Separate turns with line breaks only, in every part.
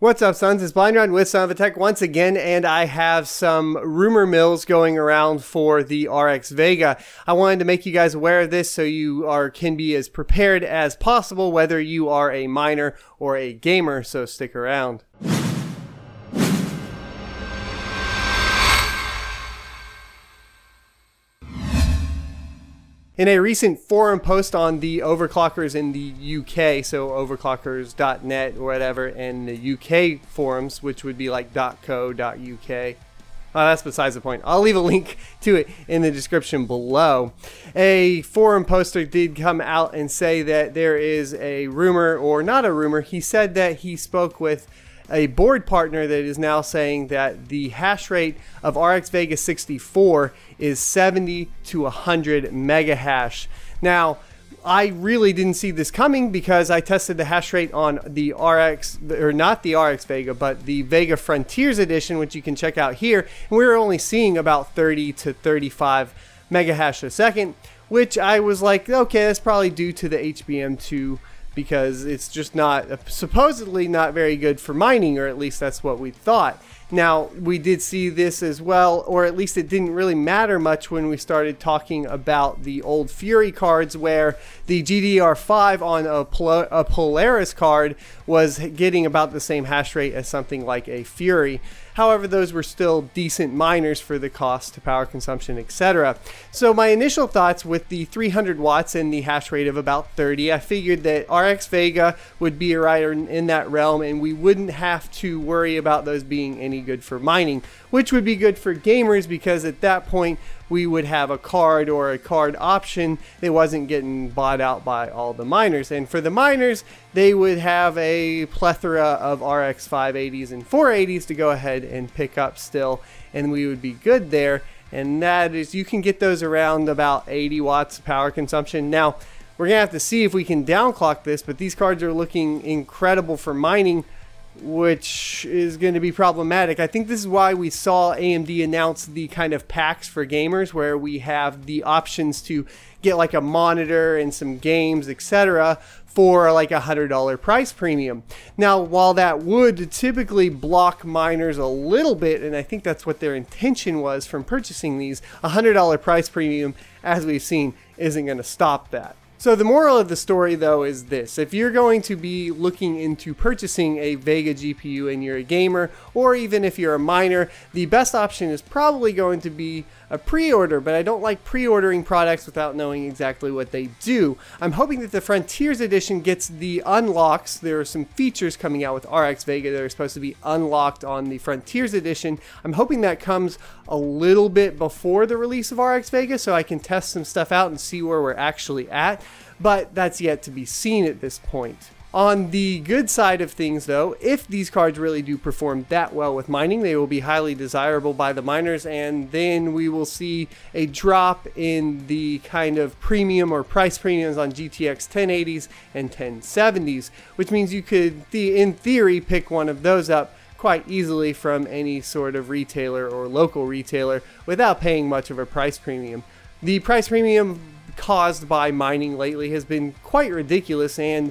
What's up, sons? It's Blind Run with Son of a Tech once again, and I have some rumor mills going around for the RX VEGA. I wanted to make you guys aware of this so you can be as prepared as possible, whether you are a miner or a gamer, so stick around. In a recent forum post on the overclockers in the UK, so overclockers.net or whatever, and the UK forums, which would be like .co.uk. That's besides the point. I'll leave a link to it in the description below. A forum poster did come out and say that there is a rumor, or not a rumor, he said that he spoke with a board partner that is now saying that the hash rate of RX VEGA 64 is 70 to 100 mega hash. Now, I really didn't see this coming because I tested the hash rate on the RX, or not the RX VEGA, but the VEGA Frontiers edition, which you can check out here. And we were only seeing about 30 to 35 mega hash a second, which I was like, okay, that's probably due to the HBM2, because it's just supposedly not very good for mining, or at least that's what we thought. Now, we did see this as well, or at least it didn't really matter much when we started talking about the old Fury cards, where the GDDR5 on a Polaris card was getting about the same hash rate as something like a Fury. However, those were still decent miners for the cost to power consumption, etc. So my initial thoughts with the 300 watts and the hash rate of about 30, I figured that RX VEGA would be right in that realm, and we wouldn't have to worry about those being any good for mining, which would be good for gamers, because at that point we would have a card or a card option that wasn't getting bought out by all the miners. And for the miners, they would have a plethora of RX 580s and 480s to go ahead and pick up still, and we would be good there. And that is, you can get those around about 80 watts of power consumption. Now, we're gonna have to see if we can downclock this, but these cards are looking incredible for mining, which is going to be problematic. I think this is why we saw AMD announce the kind of packs for gamers, where we have the options to get like a monitor and some games, etc., for like $100 price premium. Now, while that would typically block miners a little bit, and I think that's what their intention was from purchasing these, $100 price premium, as we've seen, isn't going to stop that. So the moral of the story, though, is this. If you're going to be looking into purchasing a VEGA GPU and you're a gamer, or even if you're a miner, the best option is probably going to be a pre-order, but I don't like pre-ordering products without knowing exactly what they do. I'm hoping that the Frontiers edition gets the unlocks. There are some features coming out with RX VEGA that are supposed to be unlocked on the Frontiers edition. I'm hoping that comes a little bit before the release of RX VEGA, so I can test some stuff out and see where we're actually at, but that's yet to be seen at this point. On the good side of things, though, if these cards really do perform that well with mining, they will be highly desirable by the miners, and then we will see a drop in the kind of premium or price premiums on GTX 1080s and 1070s, which means you could, in theory, pick one of those up quite easily from any sort of retailer or local retailer without paying much of a price premium. The price premium caused by mining lately has been quite ridiculous and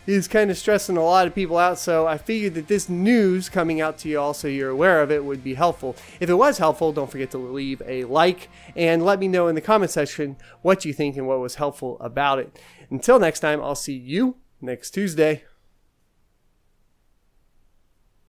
is kind of stressing a lot of people out, so I figured that this news coming out to you all so you're aware of it would be helpful. If it was helpful, don't forget to leave a like and let me know in the comment section what you think and what was helpful about it. Until next time, I'll see you next Tuesday.